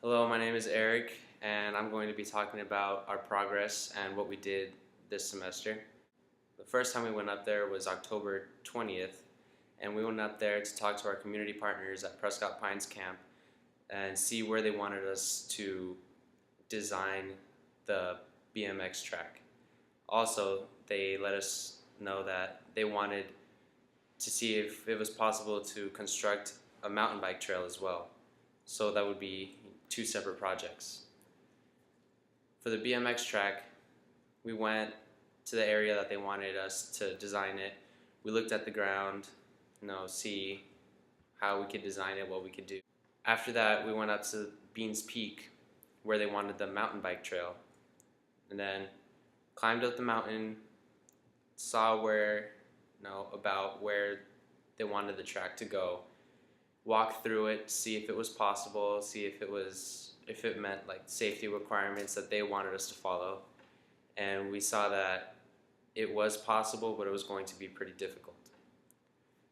Hello, my name is Eric, and I'm going to be talking about our progress and what we did this semester. The first time we went up there was October 20th, and we went up there to talk to our community partners at Prescott Pines Camp and see where they wanted us to design the BMX track. Also, they let us know that they wanted to see if it was possible to construct a mountain bike trail as well. So that would be two separate projects. For the BMX track, we went to the area that they wanted us to design it. We looked at the ground, see how we could design it, what we could do. After that, we went up to Beans Peak, where they wanted the mountain bike trail, and then climbed up the mountain, saw about where they wanted the track to go, walk through it, see if it was possible, see if it met like safety requirements that they wanted us to follow. And we saw that it was possible, but it was going to be pretty difficult.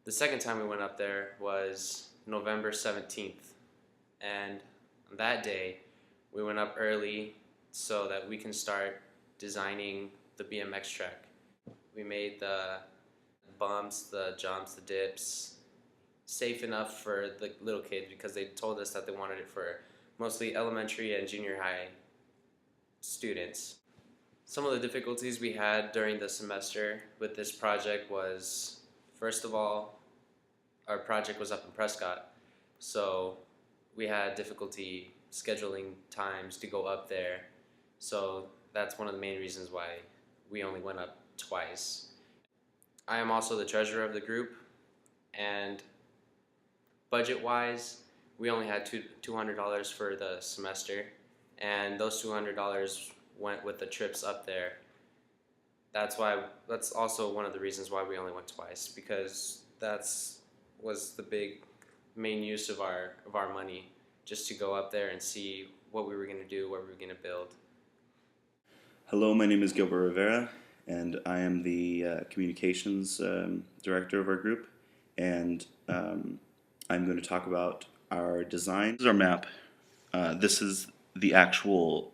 The second time we went up there was November 17th. And on that day, we went up early so that we can start designing the BMX track. We made the bumps, the jumps, the dips, safe enough for the little kids because they told us that they wanted it for mostly elementary and junior high students. Some of the difficulties we had during the semester with this project was, first of all, our project was up in Prescott, so we had difficulty scheduling times to go up there. So that's one of the main reasons why we only went up twice. I am also the treasurer of the group, and budget-wise, we only had $200 for the semester, and those $200 went with the trips up there. That's also one of the reasons why we only went twice, because was the big main use of our money, just to go up there and see what we were going to do, what we were going to build. Hello, my name is Gilbert Rivera, and I am the communications director of our group, and I'm going to talk about our design. This is our map. This is the actual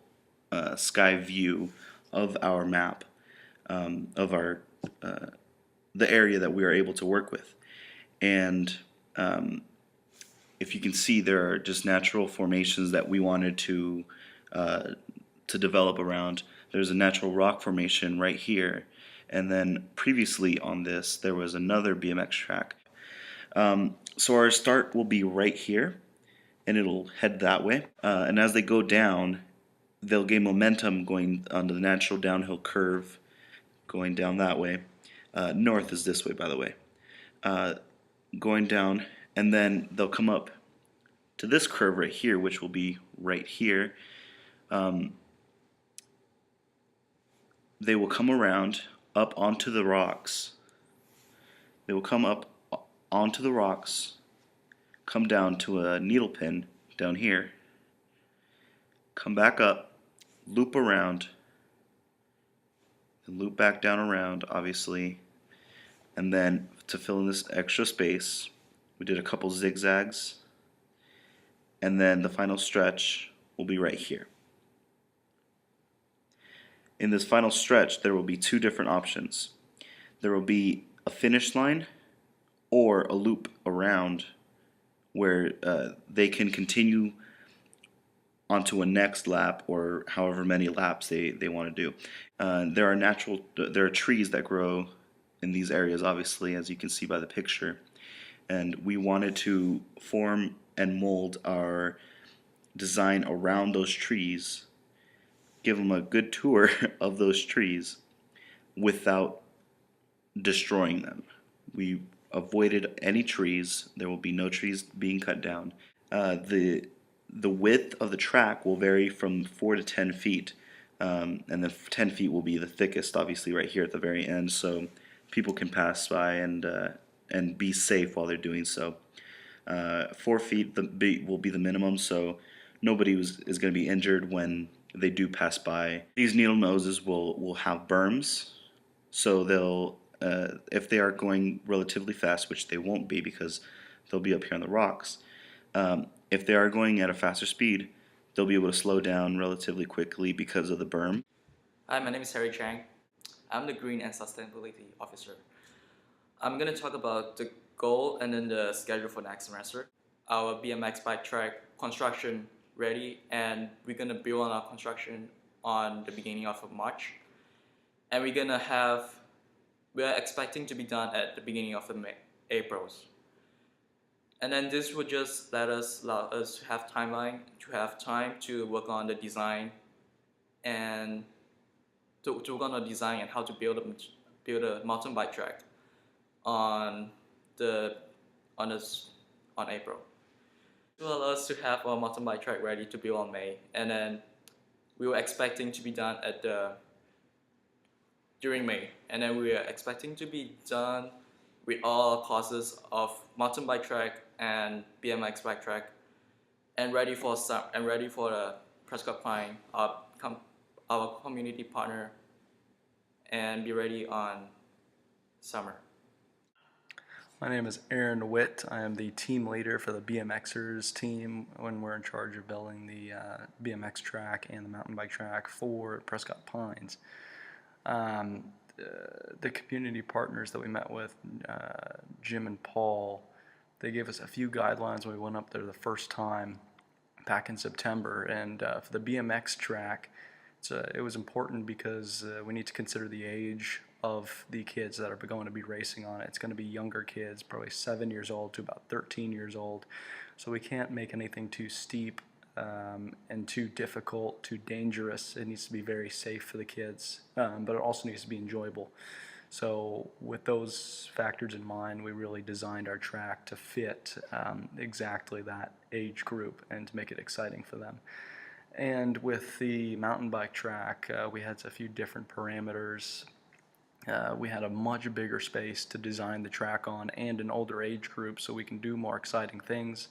sky view of our map, of the area that we are able to work with. And if you can see, there are just natural formations that we wanted to develop around. There's a natural rock formation right here, and then previously on this there was another BMX track. So our start will be right here, and it'll head that way. And as they go down, they'll gain momentum going onto the natural downhill curve, going down that way. North is this way, by the way. Going down, and then they'll come up to this curve right here, which will be right here. They will come around up onto the rocks. They will come up onto the rocks, come down to a needle pin down here, come back up, loop around, and loop back down around, obviously. And then to fill in this extra space, we did a couple zigzags, and then the final stretch will be right here. In this final stretch, there will be two different options. There will be a finish line or a loop around where they can continue onto a next lap or however many laps they want to do. There are trees that grow in these areas, obviously, as you can see by the picture, and we wanted to form and mold our design around those trees, give them a good tour of those trees without destroying them. We avoided any trees. There will be no trees being cut down. The width of the track will vary from 4 to 10 feet, and then 10 feet will be the thickest, obviously, right here at the very end, so people can pass by and be safe while they're doing so. 4 feet will be the minimum, so nobody is going to be injured when they do pass by. These needle noses will have berms, so they'll if they are going relatively fast, which they won't be because they'll be up here on the rocks. If they are going at a faster speed, they'll be able to slow down relatively quickly because of the berm. Hi, my name is Harry Chang. I'm the Green and Sustainability Officer. I'm going to talk about the goal and then the schedule for next semester. Our BMX bike track construction ready, and we're going to build on our construction on the beginning of March. And we are expecting to be done at the beginning of April. And then this would just allow us to have time to work on the design and to work on the design and how to build a mountain bike track on April. It will allow us to have our mountain bike track ready to build on May, and then we were expecting to be done during May, and then we are expecting to be done with all classes of mountain bike track and BMX bike track, and ready for the Prescott Pine, our community partner, and be ready on summer. My name is Aaron Witt. I am the team leader for the BMXers team when we're in charge of building the BMX track and the mountain bike track for Prescott Pines. The community partners that we met with, Jim and Paul, they gave us a few guidelines when we went up there the first time back in September. And for the BMX track, it was important because we need to consider the age of the kids that are going to be racing on it. It's going to be younger kids, probably 7 years old to about 13 years old. So we can't make anything too steep and too difficult, too dangerous. It needs to be very safe for the kids, but it also needs to be enjoyable. So with those factors in mind, we really designed our track to fit exactly that age group and to make it exciting for them. And with the mountain bike track, we had a few different parameters. We had a much bigger space to design the track on and an older age group so we can do more exciting things.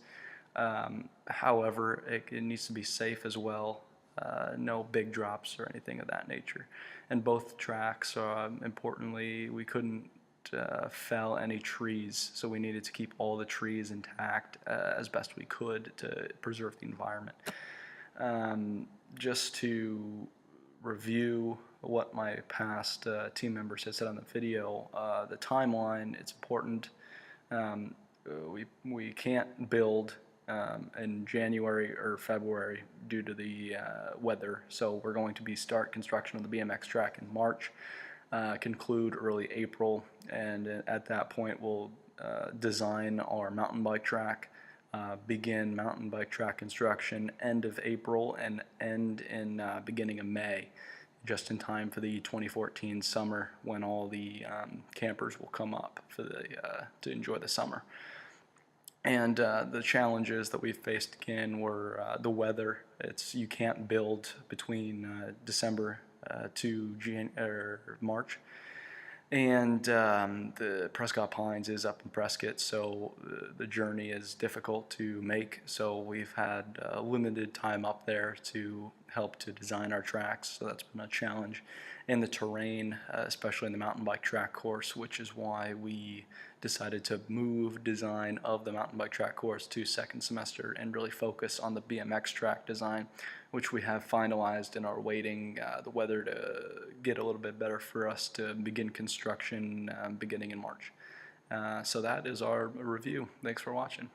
However, it needs to be safe as well. No big drops or anything of that nature. And both tracks, importantly, we couldn't fell any trees, so we needed to keep all the trees intact as best we could to preserve the environment. Just to review what my past team members had said on the video, the timeline, it's important. We can't build in January or February due to the weather, so we're going to start construction of the BMX track in March, conclude early April, and at that point we'll design our mountain bike track, begin mountain bike track construction end of April and end in beginning of May, just in time for the 2014 summer when all the campers will come up for to enjoy the summer. And the challenges that we faced again were the weather. You can't build between December to March. And the Prescott Pines is up in Prescott, so the journey is difficult to make. So we've had limited time up there to help to design our tracks, so that's been a challenge. And the terrain, especially in the mountain bike track course, which is why we decided to move design of the mountain bike track course to second semester and really focus on the BMX track design, which we have finalized and are waiting the weather to get a little bit better for us to begin construction beginning in March. So that is our review. Thanks for watching.